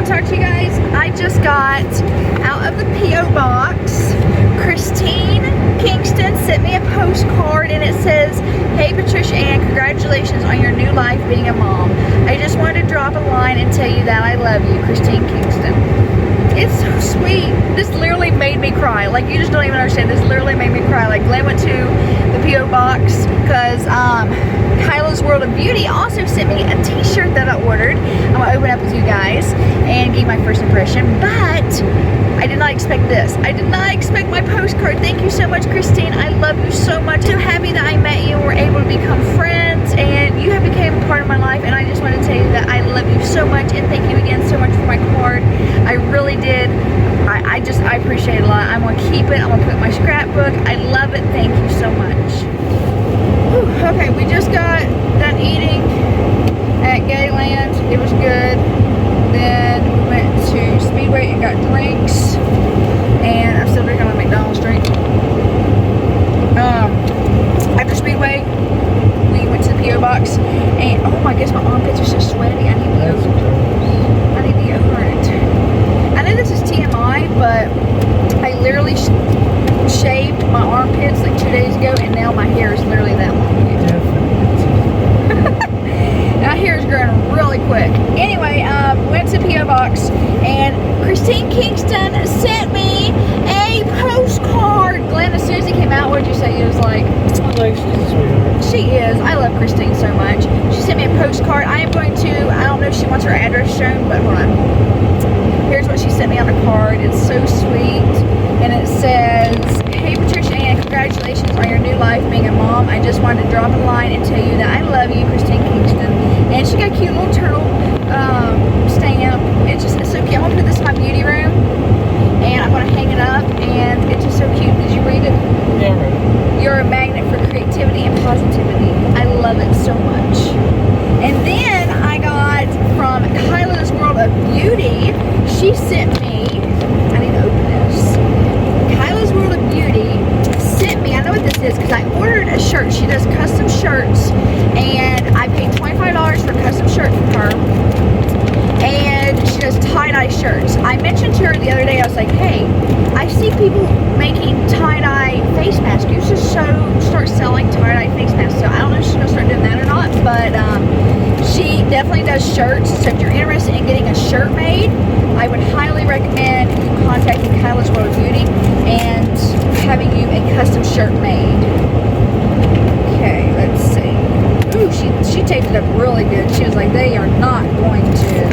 want to talk to you guys. I just got out of the P.O. box. Christine Kingston sent me a postcard and it says, "Hey Patricia Ann, congratulations on your new life being a mom. I just wanted to drop a line and tell you that I love you, Christine Kingston." It's so sweet. This literally made me cry. Like, you just don't even understand. This literally made me cry. Like, Glenn went to the P.O. box because Kyla's World of Beauty also sent me a t-shirt that I ordered. I'm going to open up with you guys and give my first impression. But I did not expect this. I did not expect my postcard. Thank you so much, Christine. I love you so much. So happy that I met you and we're able to become friends. And you have become a part of my life. And I just want to tell you that I love you so much. And thank you again so much for my card. I really did. I appreciate it a lot. I'm going to keep it. I'm going to put it in my scrapbook. I love it. Thank you so much. Whew. Okay, we just got done eating at Gayland. It was good. Then we went to Speedway and got drinks. And I'm still drinking my McDonald's drink. After Speedway, we went to the P.O. box. And oh my goodness, my armpits are so sweaty. I need deodorant. I know this is TMI, but I literally shaved my armpits like 2 days ago, and now my hair is literally that long again. My hair is growing really quick. Anyway, went to P.O. box, and Christine Kingston sent me a postcard. Glenn, as soon as he came out, what did you say? He was like, she's a sweetheart. She is. I love Christine so much. She sent me a postcard. I am going to, I don't know if she wants her address shown, but hold on. Here's what she sent me on a card. It's so sweet. And it says, "Hey Patricia Ann, congratulations on your new life being a mom. I just wanted to drop a line and tell you that I love you, Christine Kingston." And she got a cute little turtle stamp. It's so cute. I'm going to put this in my beauty room. And I'm going to hang it up. And it's just so cute. Did you read it? Yeah, I read it. "You're a magnet for creativity and positivity." I love it so much. And then I got from Kyla's World of Beauty. She sent me, I need to open this. Kyla's World of Beauty sent me, I know what this is because I ordered a shirt. She does custom shirts, and I paid $25 for a custom shirt from her. And she does tie-dye shirts. I mentioned to her the other day, I was like, "Hey, I see people making tie-dye face masks. You should start selling tie-dye face masks." So I don't know if she's going to start doing that or not, but she definitely does shirts. So if you're interested in getting a shirt made, I would highly recommend you contacting Kyla's World of Beauty and having you a custom shirt made. Okay, let's see. Ooh, she taped it up really good. She was like, "They are not going to."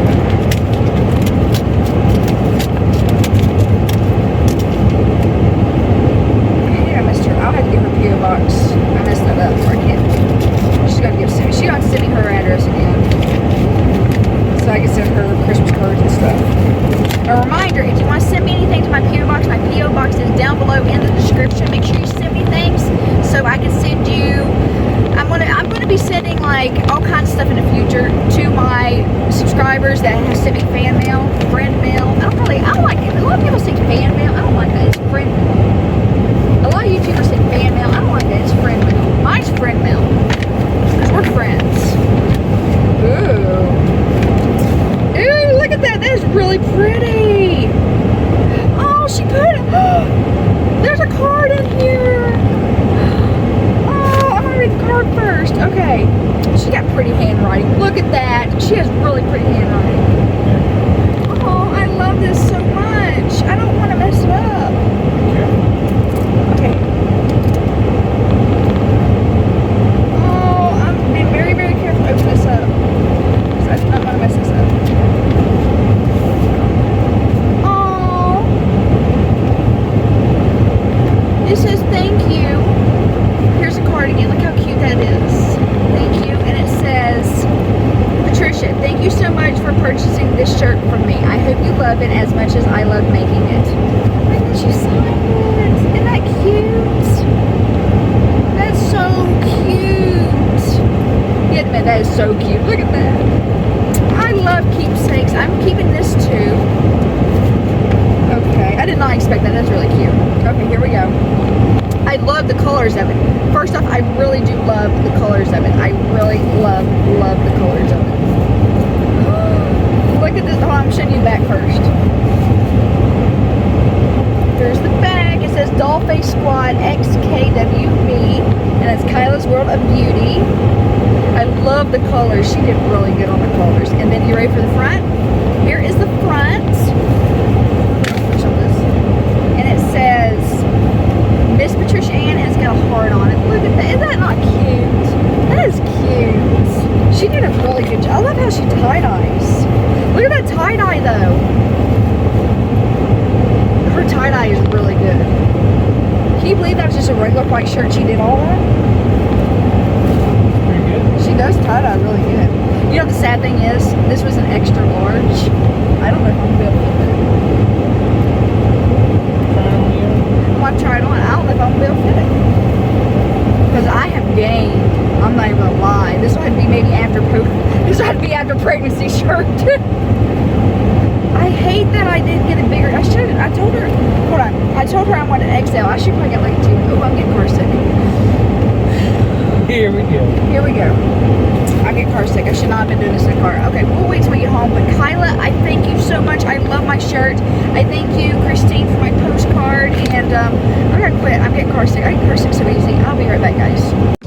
I think I missed her. I'll have to give her P.O. box. I messed that up, so I can't. She's got to send me her address again, so I can send her Christmas cards and stuff. A reminder: if you want to send me anything to my P.O. box is down below in the description. Make sure you send me things so I can send you. I'm gonna be sending like all kinds of stuff in the future to my subscribers that have sent me fan mail, friend mail. I don't like it. A lot of people say fan mail. I don't like that. It's friend mail. A lot of YouTubers say fan mail. I don't like that. It's friend mail. Mine's friend mail because we're friends. Ooh, look at that. That is really pretty. Oh, she put it. There's a card in here. Read the card first. Okay. She got pretty handwriting. Look at that. She has really pretty handwriting. Oh, I love this so much. I don't want to mess it up. Okay. Oh, I'm being very, very careful to open this up. Because I do not want to mess this up. Oh. It says thank you. Here's a card again. Look how cute that is. Thank you. And it says, "Patricia, thank you so much for purchasing this shirt from me. I hope you love it as much as I love making it." Why didn't she sign it? Isn't that cute? That's so cute. You admit that is so cute. Look at that. I love keepsakes. I'm keeping this too. Okay. I did not expect that. That's really cute. Okay, here we go. I love the colors of it. First off, I really do love the colors of it. I really love the colors of it. Look at this. Hold on, I'm showing you the back first. There's the bag. It says Dollface Squad XKWB, and it's Kyla's World of Beauty. I love the colors. She did really good on the colors. And then you ready for the front? Here is the front. And it says Miss Patricia Ann, and it's got a heart on it. Look at that. Isn't that not cute? That is cute. She did a really good job. I love how she tie-dyes. Look at that tie-dye though. Her tie-dye is really good. Can you believe that was just a regular white shirt? She did all that? Pretty good. She does tie-dye really good. You know the sad thing is, this was an extra large. I don't know if I'm gonna be able to fit it. Well, I've tried on. I don't know if I'm gonna be able to fit it. Because I have gained. I'm not even gonna lie. This would be maybe after pregnancy shirt. I hate that I didn't get it bigger. I should. I told her. Hold on. I told her I wanted an XL. I should probably get like a 2. Oh, I'm getting car sick. Here we go. Here we go. I get car sick. I should not have been doing this in a car. Okay, we'll wait till we get home. But Kyla, I thank you so much. I love my shirt. I thank you, Christine, for my postcard. And I'm gonna quit. I'm getting car sick. I get car sick so easy. I'll be right back, guys.